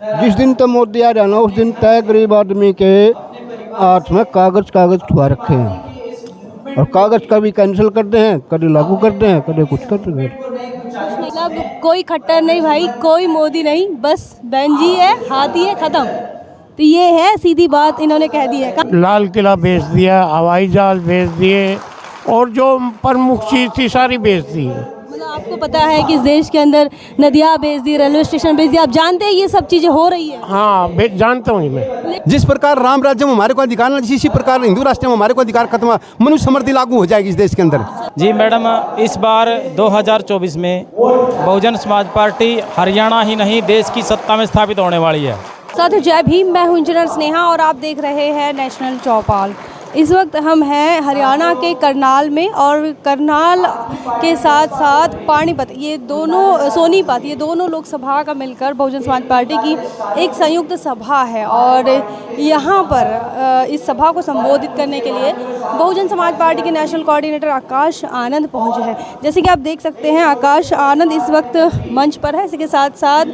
जिस दिन तक मोदी आ जाना उस दिन तय गरीब आदमी के हाथ में कागज छुआ रखे हैं और कागज कभी कैंसिल करते हैं, कभी लागू करते हैं, कभी कुछ करते हैं। मतलब कोई खट्टर नहीं भाई, कोई मोदी नहीं, बस बहन जी है, हाथी है, खत्म। तो ये है सीधी बात, इन्होंने कह दी है। लाल किला बेच दिया, हवाई जहाज बेच दिए और जो प्रमुख चीज़ थी सारी बेच दी। मतलब आपको पता है कि इस देश के अंदर नदियाँ बेच दी, रेलवे स्टेशन बेच दिया, आप जानते हैं ये सब चीज़ें हो रही है। हाँ जानता हूँ मैं। जिस प्रकार राम राज्य में हमारे को अधिकार ना, इसी प्रकार हिंदू राष्ट्र में हमारे को अधिकार खत्म, मनुष्य समृद्धि लागू हो जाएगी इस देश के अंदर। जी मैडम, इस बार 2024 में बहुजन समाज पार्टी हरियाणा ही नहीं देश की सत्ता में स्थापित होने वाली है। साथियों जय भीम, मैं हूं इंजीनियर स्नेहा और आप देख रहे हैं नेशनल चौपाल। इस वक्त हम हैं हरियाणा के करनाल में और करनाल के साथ साथ पानीपत, ये दोनों सोनीपत, ये दोनों लोकसभा का मिलकर बहुजन समाज पार्टी की एक संयुक्त सभा है। और यहाँ पर इस सभा को संबोधित करने के लिए बहुजन समाज पार्टी के नेशनल कोऑर्डिनेटर आकाश आनंद पहुँचे हैं। जैसे कि आप देख सकते हैं आकाश आनंद इस वक्त मंच पर है। इसी के साथ साथ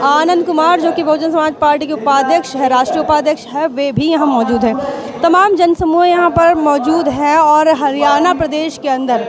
आनंद कुमार जो कि बहुजन समाज पार्टी के उपाध्यक्ष है, राष्ट्रीय उपाध्यक्ष है, वे भी यहाँ मौजूद हैं। तमाम जनसमूह यहाँ पर मौजूद है। और हरियाणा प्रदेश के अंदर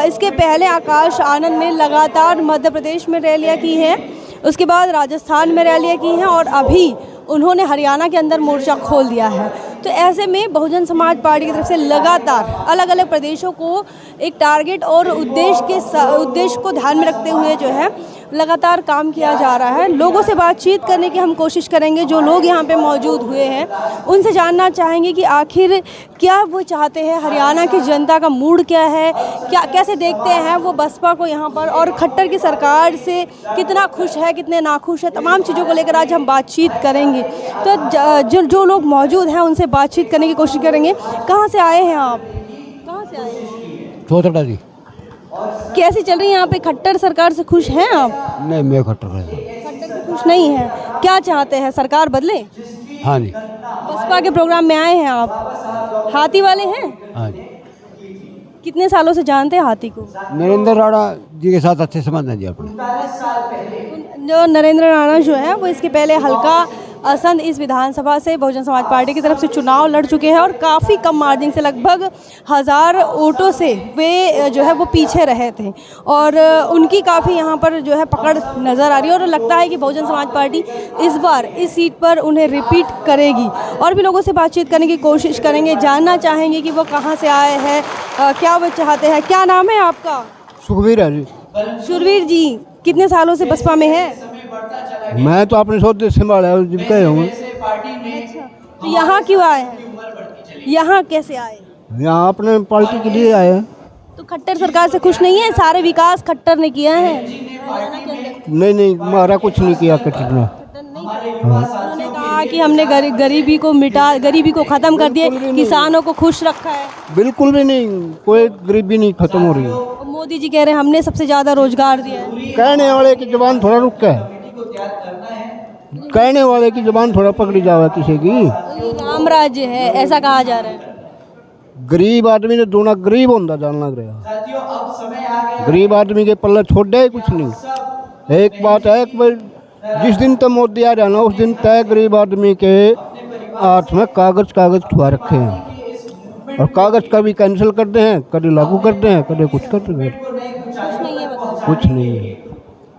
इसके पहले आकाश आनंद ने लगातार मध्य प्रदेश में रैलियाँ की हैं, उसके बाद राजस्थान में रैलियाँ की हैं और अभी उन्होंने हरियाणा के अंदर मोर्चा खोल दिया है। तो ऐसे में बहुजन समाज पार्टी की तरफ से लगातार अलग अलग प्रदेशों को एक टारगेट और उद्देश्य को ध्यान में रखते हुए जो है लगातार काम किया जा रहा है। लोगों से बातचीत करने की हम कोशिश करेंगे, जो लोग यहाँ पे मौजूद हुए हैं उनसे जानना चाहेंगे कि आखिर क्या वो चाहते हैं, हरियाणा की जनता का मूड क्या है, क्या कैसे देखते हैं वो बसपा को यहाँ पर, और खट्टर की सरकार से कितना खुश है, कितने नाखुश है, तमाम चीज़ों को लेकर आज हम बातचीत करेंगे। तो जो लोग मौजूद हैं उनसे बातचीत करने की कोशिश करेंगे। कहाँ से आए हैं आप? कहाँ से आए हैं? चौथड़ा जी। कैसी चल रही है यहाँ पे? खट्टर सरकार से खुश हैं आप? नहीं, मैं खट्टर से खुश नहीं है। क्या चाहते हैं, सरकार बदले? हाँ जी। बसपा के प्रोग्राम में आए हैं आप, हाथी वाले हैं? हाँ जी। कितने सालों से जानते हैं हाथी को? नरेंद्र राणा जी के साथ अच्छे संबंध हैं जी अपने। जो नरेंद्र राणा जो है वो इसके पहले हल्का असंध इस विधानसभा से बहुजन समाज पार्टी की तरफ से चुनाव लड़ चुके हैं और काफ़ी कम मार्जिन से, लगभग 1000 वोटों से वे जो है वो पीछे रहे थे। और उनकी काफ़ी यहाँ पर जो है पकड़ नज़र आ रही है और लगता है कि बहुजन समाज पार्टी इस बार इस सीट पर उन्हें रिपीट करेगी। और भी लोगों से बातचीत करने की कोशिश करेंगे, जानना चाहेंगे कि वो कहाँ से आए हैं, क्या वो चाहते हैं। क्या नाम है आपका? सुखबीर है जी। सुरवीर जी, कितने सालों से बसपा में है? मैं तो अपने सौदे संभाला जीविका हूँ। तो यहाँ क्यों आए हैं? यहाँ कैसे आए? यहाँ अपने पार्टी के लिए आए हैं। तो खट्टर सरकार से खुश नहीं है? सारे विकास खट्टर ने किया है। नहीं, हमारा कुछ नहीं किया खट्टर ने। उन्होंने कहा कि हमने गरीबी को ख़त्म कर दिया, किसानों को खुश रखा है। बिल्कुल भी नहीं, कोई गरीबी नहीं खत्म हो रही है। और मोदी जी कह रहे हैं हमने सबसे ज़्यादा रोजगार दिया है। कहने वाले की जुबान थोड़ा रुक है, कहने वाले की जुबान थोड़ा पकड़ी जावे किसी की। तो ये राम राज्य है ऐसा कहा जा रहा है। गरीब आदमी ने दूना गरीब होता जानना गया। गरीब आदमी के पल्ले छोड़े ही कुछ नहीं। एक बात है कि जिस दिन तक मोदी आ जाना उस दिन तय गरीब आदमी के हाथ में कागज छुआ रखे हैं और कागज कभी कैंसिल करते हैं, कभी लागू करते हैं, कभी कुछ करते हैं। कुछ नहीं है।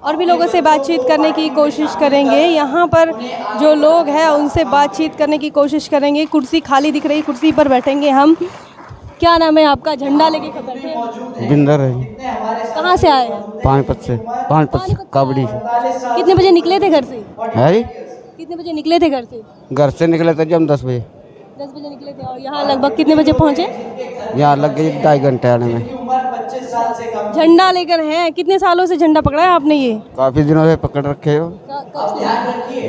और भी लोगों से बातचीत करने की कोशिश करेंगे। यहाँ पर जो लोग हैं उनसे बातचीत करने की कोशिश करेंगे। कुर्सी खाली दिख रही, कुर्सी पर बैठेंगे हम। क्या नाम है आपका? झंडा लेके कब बैठे हैं? बिंदर है। कहाँ से आए हैं? पानीपत से काबड़ी से। कितने बजे निकले थे घर से? है कितने बजे निकले थे घर से? घर से निकले थे जब हम 10 बजे। 10 बजे निकले थे और यहाँ लगभग कितने बजे पहुँचे? यहाँ लग गई 2.5 घंटे आने में। झंडा लेकर हैं। कितने सालों से झंडा पकड़ा है आपने? ये काफी दिनों से पकड़ रखे हो,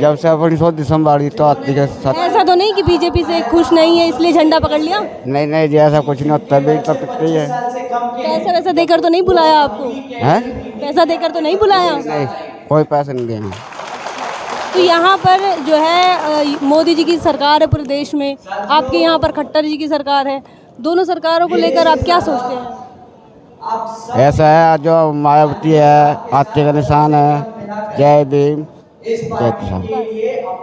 जब से अपनी सोच संभाली तो आती के साथ। ऐसा तो नहीं कि बीजेपी से खुश नहीं है इसलिए झंडा पकड़ लिया? नहीं जी, ऐसा कुछ नहीं होता। भी तो पिटती है। पैसा वैसा देकर तो नहीं बुलाया आपको? हैं? पैसा देकर तो नहीं बुलाया? नहीं, कोई पैसा नहीं देना। तो यहाँ पर जो है मोदी जी की सरकार है पूरे देश में, आपके यहाँ पर खट्टर जी की सरकार है। दोनों सरकारों को लेकर आप क्या सोचते हैं? ऐसा है, जो मायावती है हाथी का निशान है, जय भीम, एक साथ।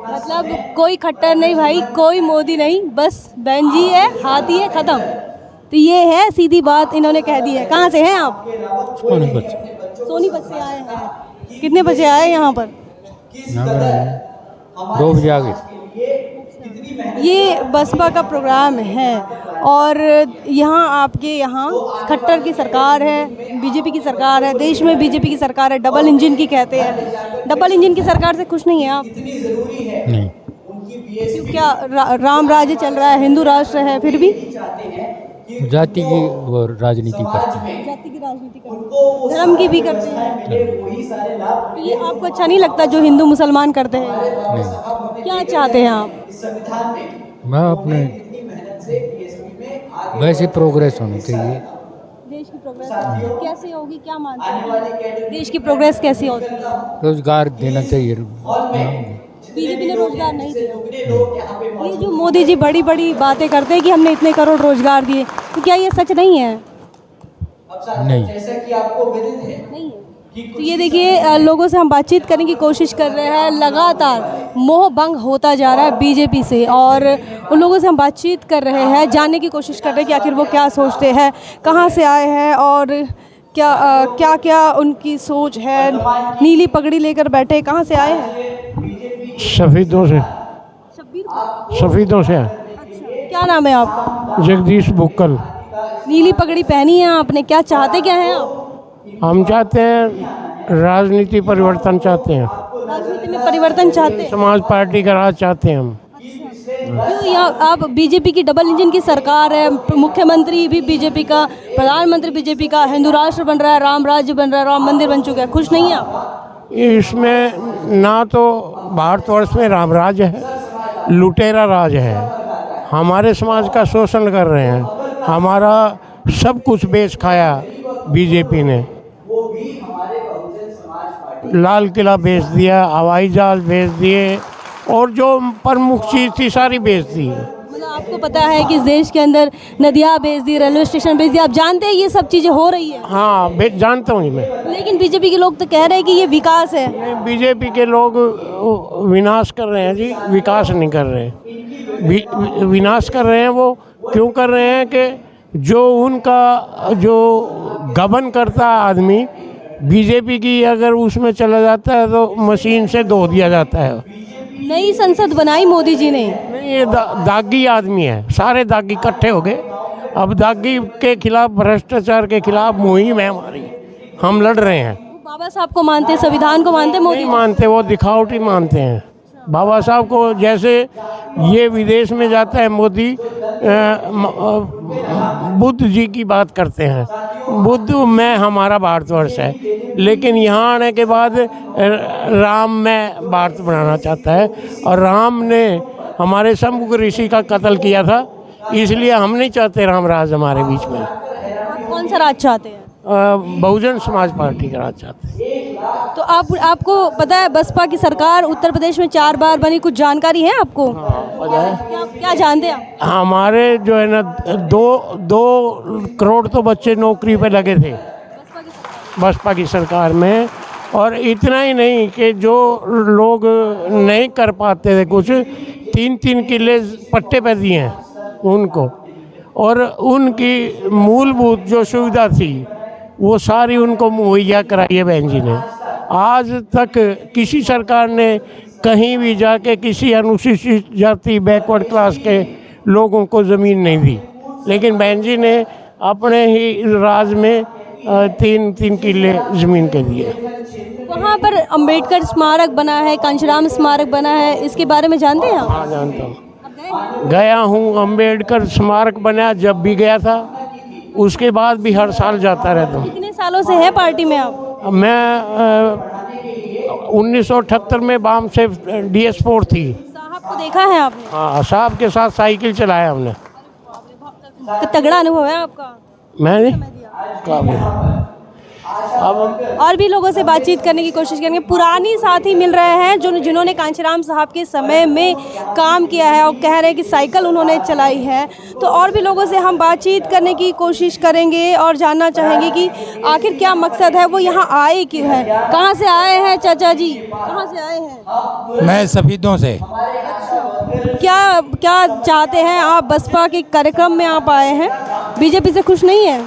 मतलब कोई खट्टर नहीं भाई, कोई मोदी नहीं, बस बहन जी है, हाथी है, खत्म। तो ये है सीधी बात, इन्होंने कह दी है। कहाँ से हैं आप? सोनीपत से आए हैं। कितने बजे आए यहाँ पर? 2 बजे आ गए। ये बसपा का प्रोग्राम है और यहाँ आपके यहाँ खट्टर की सरकार है, बीजेपी की सरकार है, देश में बीजेपी की सरकार है, डबल इंजन की कहते हैं। डबल इंजन की सरकार से खुश नहीं है आप? नहीं, क्यों, क्या राम राज्य चल रहा है, हिंदू राष्ट्र है, फिर भी जाति की वो राजनीति करते हैं। जाति की राजनीति करते हैं, धर्म की भी करते हैं। ये आपको अच्छा नहीं लगता जो हिंदू मुसलमान करते हैं? नहीं, क्या चाहते हैं आप? मैं अपने वैसे प्रोग्रेस होनी चाहिए। देश की प्रोग्रेस कैसे होगी, क्या मानते हैं? देश की प्रोग्रेस कैसी होती है? रोजगार देना चाहिए। बीजेपी ने रोजगार नहीं दिया। ये जो मोदी जी बड़ी बड़ी बातें करते हैं कि हमने इतने करोड़ रोजगार दिए, तो क्या ये सच नहीं है? नहीं, नहीं है। तो ये देखिए, लोगों से हम बातचीत करने की कोशिश कर रहे हैं, लगातार मोह भंग होता जा रहा है बीजेपी से, और उन लोगों से हम बातचीत कर रहे हैं, जानने की कोशिश कर रहे हैं कि आखिर वो क्या सोचते हैं, कहाँ से आए हैं और क्या क्या क्या उनकी सोच है। नीली पगड़ी लेकर बैठे, कहाँ से आए हैं? सफ़ीदों से। सफ़ीदों से। अच्छा, क्या नाम है आपका? जगदीश बुक्कल। नीली पगड़ी पहनी है आपने, क्या चाहते क्या हैं आप? हम चाहते हैं राजनीति परिवर्तन चाहते हैं, राजनीति में परिवर्तन चाहते हैं। समाज पार्टी का राज चाहते हैं हम। क्यों यहाँ आप, बीजेपी की डबल इंजन की सरकार है, मुख्यमंत्री भी बीजेपी का, प्रधानमंत्री बीजेपी का, हिंदू राष्ट्र बन रहा है, राम राज्य बन रहा है, राम मंदिर बन चुका है, खुश नहीं है आप? इसमें ना तो भारतवर्ष में राम राज है, लुटेरा राज है। हमारे समाज का शोषण कर रहे हैं, हमारा सब कुछ बेच खाया बीजेपी ने। लाल किला बेच दिया, हवाई जहाज बेच दिए, और जो प्रमुख चीज़ थी सारी बेच दी। मतलब आपको पता है कि इस देश के अंदर नदियाँ बेच दी, रेलवे स्टेशन बेच दिया, आप जानते हैं ये सब चीज़ें हो रही है? हाँ, जानता हूँ मैं। लेकिन बीजेपी के लोग तो कह रहे हैं कि ये विकास है। नहीं, बीजेपी के लोग विनाश कर रहे हैं जी, विकास नहीं कर रहे। विनाश कर रहे हैं। वो क्यों कर रहे हैं कि जो उनका जो गबन करता आदमी बीजेपी की, अगर उसमें चला जाता है तो मशीन से धो दिया जाता है। नई संसद बनाई मोदी जी ने। नहीं, ये दागी आदमी है, सारे दागी इकट्ठे हो गए। अब दागी के खिलाफ, भ्रष्टाचार के खिलाफ मुहिम है हमारी, हम लड़ रहे हैं। बाबा साहब को मानते हैं, संविधान को मानते हैं मोदी? नहीं मानते, वो दिखावटी मानते हैं। बाबा साहब को, जैसे ये विदेश में जाता है मोदी, बुद्ध जी की बात करते हैं, बुद्ध में हमारा भारतवर्ष है, लेकिन यहाँ आने के बाद राम में भारत बनाना चाहता है। और राम ने हमारे शंभु ऋषि का कत्ल किया था, इसलिए हम नहीं चाहते राम राज हमारे बीच में। आप कौन सा राज चाहते हैं? बहुजन समाज पार्टी का राज चाहते हैं। तो आपको पता है बसपा की सरकार उत्तर प्रदेश में 4 बार बनी, कुछ जानकारी है आपको? पता है। क्या जानते हैं आप? हमारे जो है ना, 2 करोड़ तो बच्चे नौकरी पे लगे थे बसपा की सरकार में। और इतना ही नहीं कि जो लोग नहीं कर पाते थे कुछ, 3-3 किले पट्टे पे दिए हैं उनको, और उनकी मूलभूत जो सुविधा थी वो सारी उनको मुहैया कराई है बहन जी ने। आज तक किसी सरकार ने कहीं भी जाके किसी अनुसूचित जाति, बैकवर्ड क्लास के लोगों को ज़मीन नहीं दी, लेकिन बहन जी ने अपने ही राज में 3-3 किले ज़मीन के दिए। वहाँ पर अंबेडकर स्मारक बना है, कांशीराम स्मारक बना है, इसके बारे में जानते हैं आप? हाँ, जानता हूँ, गया हूँ। अंबेडकर स्मारक बना, जब भी गया था, उसके बाद भी हर साल जाता रहता हूँ। कितने सालों से है पार्टी में आप? मैं 1978 में बाम से DS4 थी। साहब को देखा है आपने? हाँ, साहब के साथ साइकिल चलाया हमने। तो तगड़ा अनुभव है आपका? मैंने काबिल। अब और भी लोगों से बातचीत करने की कोशिश करेंगे। पुरानी साथी मिल रहे हैं जिन्होंने कांचीराम साहब के समय में काम किया है और कह रहे हैं कि साइकिल उन्होंने चलाई है। तो और भी लोगों से हम बातचीत करने की कोशिश करेंगे और जानना चाहेंगे कि आखिर क्या मकसद है, वो यहाँ आए क्यों है। कहाँ से आए हैं चाचा जी, कहाँ से आए हैं? मैं सफीदों से। क्या क्या चाहते हैं आप? बसपा के कार्यक्रम में आप आए हैं, बीजेपी से खुश नहीं है?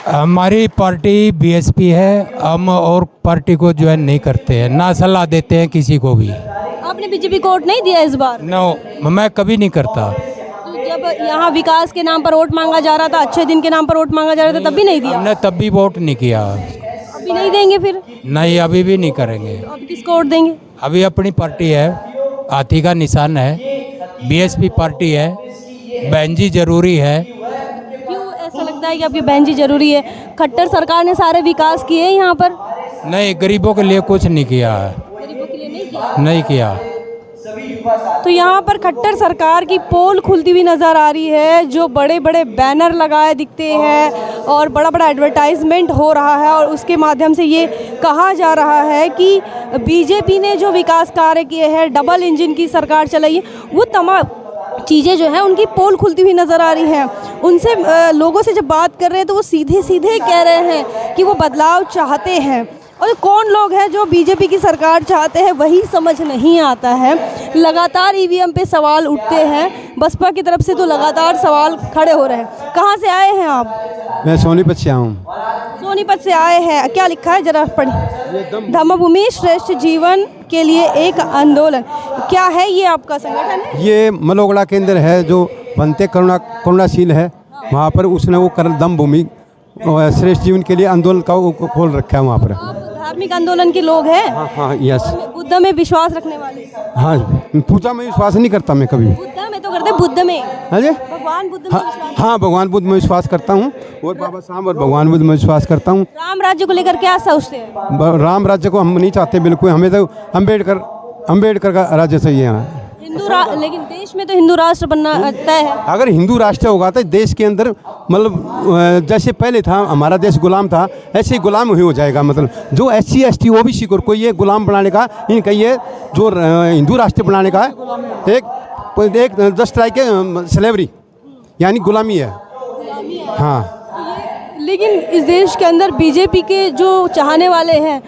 हमारी पार्टी बीएसपी है, हम और पार्टी को ज्वाइन नहीं करते हैं, ना सलाह देते हैं किसी को भी। आपने बीजेपी को वोट नहीं दिया इस बार? नो, मैं कभी नहीं करता। तो जब यहाँ विकास के नाम पर वोट मांगा जा रहा था, अच्छे दिन के नाम पर वोट मांगा जा रहा था, तब भी नहीं दिया? हमने तब भी वोट नहीं किया। अभी नहीं देंगे फिर? नहीं, अभी भी नहीं करेंगे। अब किसको वोट देंगे? अभी अपनी पार्टी है, हाथी का निशान है, बीएसपी पार्टी है, बहन जी जरूरी है। क्यों ऐसा लगता है कि आपकी बहन जी जरूरी है? खट्टर सरकार ने सारे विकास किए यहाँ पर? नहीं, गरीबों के लिए कुछ नहीं किया है। गरीबों के लिए नहीं किया? नहीं किया। तो यहाँ पर खट्टर सरकार की पोल खुलती हुई नज़र आ रही है, जो बड़े बड़े बैनर लगाए दिखते हैं और बड़ा बड़ा एडवर्टाइजमेंट हो रहा है और उसके माध्यम से ये कहा जा रहा है कि बीजेपी ने जो विकास कार्य किए हैं, डबल इंजन की सरकार चलाई है, वो तमाम चीज़ें जो हैं उनकी पोल खुलती हुई नज़र आ रही हैं। उनसे लोगों से जब बात कर रहे हैं तो वो सीधे सीधे कह रहे हैं कि वो बदलाव चाहते हैं। और कौन लोग हैं जो बीजेपी की सरकार चाहते हैं वही समझ नहीं आता है। लगातार ईवीएम पे सवाल उठते हैं, बसपा की तरफ से तो लगातार सवाल खड़े हो रहे हैं। कहाँ से आए हैं आप? मैं सोनीपत से हूँ। सोनीपत से आए हैं, क्या लिखा है जरा पढ़िए। धम्मभूमि श्रेष्ठ जीवन के लिए एक आंदोलन, क्या है ये आपका संगठन है? ये मलोगड़ा के अंदर है, जो बनते करुणाशील है, वहाँ पर उसने वो कर धम्मभूमि श्रेष्ठ जीवन के लिए आंदोलन का वो खोल रखा है वहाँ पर। आप धार्मिक आंदोलन के लोग हैं? हाँ हाँ, यस। बुद्ध में विश्वास रखने वाले? हाँ, पूजा में विश्वास नहीं करता मैं कभी। बुद्ध में तो करते, बुद्ध में? हाँ जी, भगवान बुद्ध में हाँ, विश्वास? हाँ, भगवान बुद्ध में विश्वास करता हूँ और बाबा साहब और भगवान बुद्ध में विश्वास करता हूँ। राम राज्य को लेकर क्या सोचते हैं? राम राज्य को हम नहीं चाहते बिल्कुल, हमें तो अम्बेडकर का राज्य चाहिए यहाँ। लेकिन देश में तो हिंदू राष्ट्र बनना तय है। अगर हिंदू राष्ट्र होगा तो देश के अंदर मतलब जैसे पहले था हमारा देश गुलाम था, ऐसे ही गुलाम ही हो जाएगा। मतलब जो SC ST OBC को ये गुलाम बनाने का, इनका ये जो हिंदू राष्ट्र बनाने का एक जस्ट लाइक स्लेवरी, यानी गुलामी है। हाँ, लेकिन इस देश के अंदर बीजेपी के जो चाहने वाले हैं,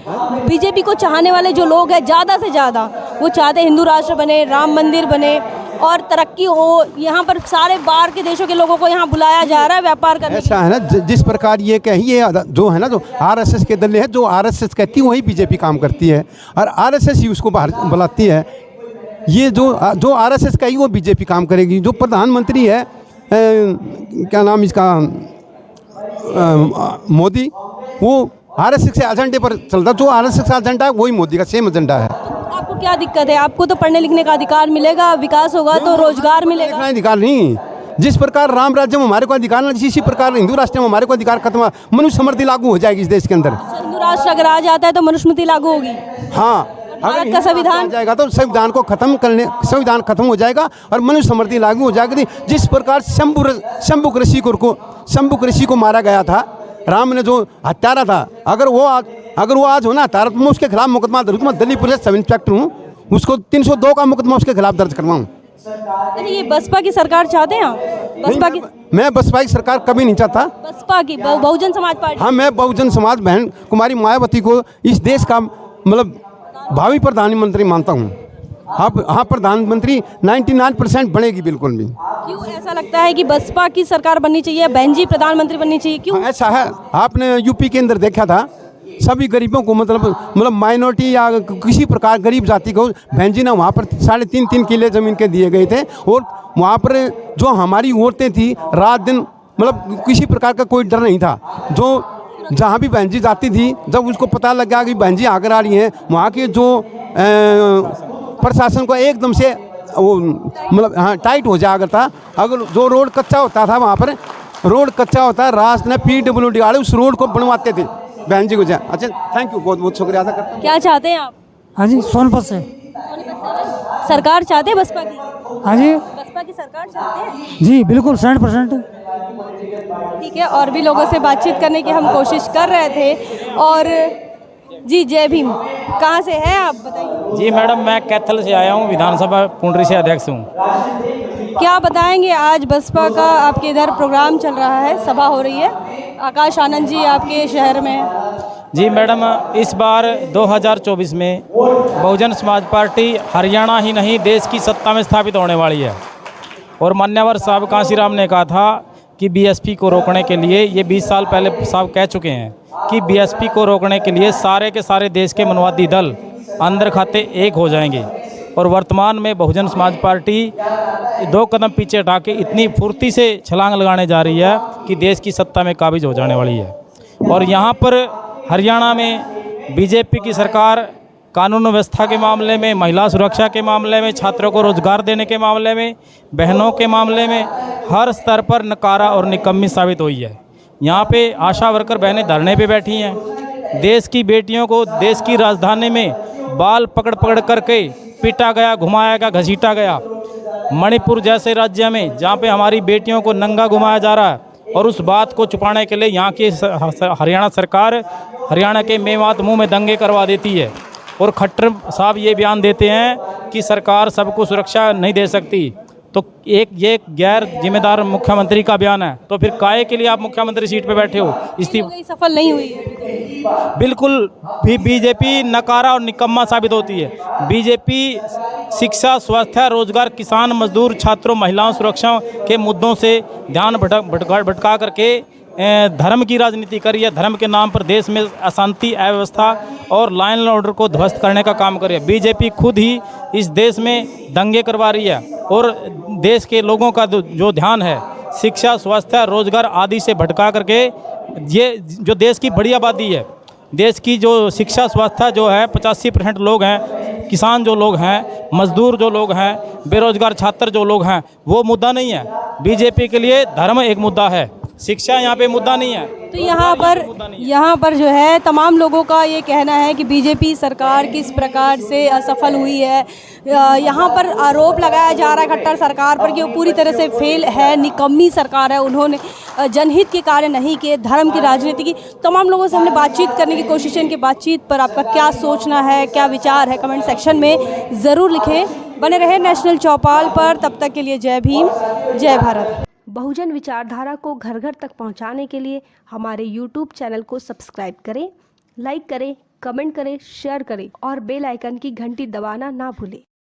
बीजेपी को चाहने वाले जो लोग हैं, ज़्यादा से ज़्यादा वो चाहते हैं हिंदू राष्ट्र बने, राम मंदिर बने और तरक्की हो। यहाँ पर सारे बाहर के देशों के लोगों को यहाँ बुलाया जा रहा है व्यापार करने। ऐसा है ना, जिस प्रकार ये कहिए जो है ना, जो RSS के दल है, जो RSS कहती है वही बीजेपी काम करती है और RSS ही उसको बाहर बुलाती है। ये जो RSS का ही वो बीजेपी काम करेगी। जो प्रधानमंत्री है, क्या नाम इसका, मोदी, वो RSS के एजेंडे पर चलता। जो RSS का एजेंडा है वही मोदी का सेम एजेंडा है। आपको क्या दिक्कत है? आपको तो पढ़ने लिखने का अधिकार मिलेगा, विकास होगा तो रोजगार मिलेगा। अधिकार नहीं, जिस प्रकार राम राज्य में हमारे को अधिकार ना, इसी प्रकार हिंदू राष्ट्र में हमारे को अधिकार खत्म, मनुष्य समृद्धि लागू हो जाएगी इस देश के अंदर। हिंदू राष्ट्र अगर आ जाता है तो मनुस्मृति लागू होगी। हाँ, भारत का संविधान जाएगा तो संविधान को संविधान खत्म हो जाएगा और मनुष्य समृद्धि लागू हो जाएगी। जिस प्रकार शंभु ऋषि को मारा गया था, राम ने जो हत्यारा था, अगर वो आज हो ना हत्यारा, तो मैं उसके खिलाफ मुकदमा दर्ज करूँ। दिल्ली पुलिस सब इंस्पेक्टर हूँ, उसको 302 का मुकदमा उसके खिलाफ दर्ज करवाऊँ। ये बसपा की सरकार चाहते हैं आप? बसपा की? मैं बसपा की सरकार कभी नहीं चाहता। बसपा की, बहुजन समाज पार्टी? हाँ, मैं बहुजन समाज बहन कुमारी मायावती को इस देश का मतलब भावी प्रधानमंत्री मानता हूँ। हाँ, प्रधानमंत्री 99% बनेगी बिल्कुल भी। क्यों ऐसा लगता है कि बसपा की सरकार बननी चाहिए, बहन जी प्रधानमंत्री बननी चाहिए? क्यों ऐसा है? आपने यूपी के अंदर देखा था, सभी गरीबों को मतलब माइनॉरिटी या किसी प्रकार गरीब जाति को बहन जी ने वहाँ पर 3.5 किले ज़मीन के दिए गए थे। और वहाँ पर जो हमारी औरतें थी, रात दिन मतलब किसी प्रकार का कोई डर नहीं था। जो जहाँ भी बहन जी जाती थी, जब उसको पता लगा कि बहन जी आकर आ रही हैं, वहाँ के जो प्रशासन को एकदम से वो मतलब हाँ टाइट हो जाया करता। अगर जो रोड कच्चा होता था, वहाँ पर रोड कच्चा होता, राज ने PWD वाले उस रोड को बनवाते थे बहन जी को। अच्छा, थैंक यू, बहुत बहुत शुक्रिया अदा करता हूँ। क्या चाहते हैं आप? हाँ जी, सोनभद्र से। सरकार चाहते हैं बसपा की? हाँ जी, बसपा की सरकार चाहते हैं? जी बिल्कुल 100%। ठीक है, और भी लोगों से बातचीत करने की हम कोशिश कर रहे थे। और जी जय भीम, कहाँ से हैं आप बताइए? जी मैडम, मैं कैथल से आया हूँ, विधानसभा पुंडरी से अध्यक्ष हूँ। क्या बताएंगे, आज बसपा का आपके इधर प्रोग्राम चल रहा है, सभा हो रही है, आकाश आनंद जी आपके शहर में। जी मैडम, इस बार 2024 में बहुजन समाज पार्टी हरियाणा ही नहीं देश की सत्ता में स्थापित होने वाली है। और मान्यवर साहब कांशीराम ने कहा था कि बीएसपी को रोकने के लिए, ये 20 साल पहले साहब कह चुके हैं कि बीएसपी को रोकने के लिए सारे के सारे देश के मनवादी दल अंदर खाते एक हो जाएंगे। और वर्तमान में बहुजन समाज पार्टी 2 कदम पीछे हटा के इतनी फुर्ती से छलांग लगाने जा रही है कि देश की सत्ता में काबिज हो जाने वाली है। और यहाँ पर हरियाणा में बीजेपी की सरकार कानून व्यवस्था के मामले में, महिला सुरक्षा के मामले में, छात्रों को रोजगार देने के मामले में, बहनों के मामले में हर स्तर पर नकारा और निकम्मी साबित हुई है। यहाँ पे आशा वर्कर बहनें धरने पे बैठी हैं। देश की बेटियों को देश की राजधानी में बाल पकड़ पकड़ करके पीटा गया, घुमाया गया, घसीटा गया। मणिपुर जैसे राज्य में जहाँ पे हमारी बेटियों को नंगा घुमाया जा रहा है, और उस बात को छुपाने के लिए यहाँ की हरियाणा सरकार हरियाणा के मेवात मुंह में दंगे करवा देती है। और खट्टर साहब ये बयान देते हैं कि सरकार सबको सुरक्षा नहीं दे सकती। तो ये गैर जिम्मेदार मुख्यमंत्री का बयान है। तो फिर काहे के लिए आप मुख्यमंत्री सीट पे बैठे हो? सफल नहीं हुई है। बिल्कुल भी बीजेपी नकारा और निकम्मा साबित होती है। बीजेपी शिक्षा, स्वास्थ्य, रोजगार, किसान, मजदूर, छात्रों, महिलाओं, सुरक्षा के मुद्दों से ध्यान भटका करके धर्म की राजनीति कर रही है। धर्म के नाम पर देश में अशांति, अव्यवस्था और लॉ एंड ऑर्डर को ध्वस्त करने का काम कर रही है। बीजेपी खुद ही इस देश में दंगे करवा रही है और देश के लोगों का जो ध्यान है शिक्षा, स्वास्थ्य, रोजगार आदि से भटका करके, ये जो देश की बड़ी आबादी है, देश की जो शिक्षा स्वास्थ्य जो है 85% लोग हैं, किसान जो लोग हैं, मजदूर जो लोग हैं, बेरोजगार छात्र जो लोग हैं, वो मुद्दा नहीं है। बीजेपी के लिए धर्म एक मुद्दा है, शिक्षा यहाँ पे मुद्दा नहीं है। तो यहाँ पर जो है तमाम लोगों का ये कहना है कि बीजेपी सरकार किस प्रकार से असफल हुई है। यहाँ पर आरोप लगाया जा रहा है खट्टर सरकार पर कि वो पूरी तरह से फेल है, निकम्मी सरकार है, उन्होंने जनहित के कार्य नहीं किए, धर्म की राजनीति की। तमाम लोगों से हमने बातचीत करने की कोशिश है। इनकी बातचीत पर आपका क्या सोचना है, क्या विचार है, कमेंट सेक्शन में ज़रूर लिखें। बने रहे नेशनल चौपाल पर, तब तक के लिए जय भीम, जय भारत। बहुजन विचारधारा को घर घर तक पहुंचाने के लिए हमारे YouTube चैनल को सब्सक्राइब करें, लाइक करें, कमेंट करें, शेयर करें और बेल आइकन की घंटी दबाना ना भूलें।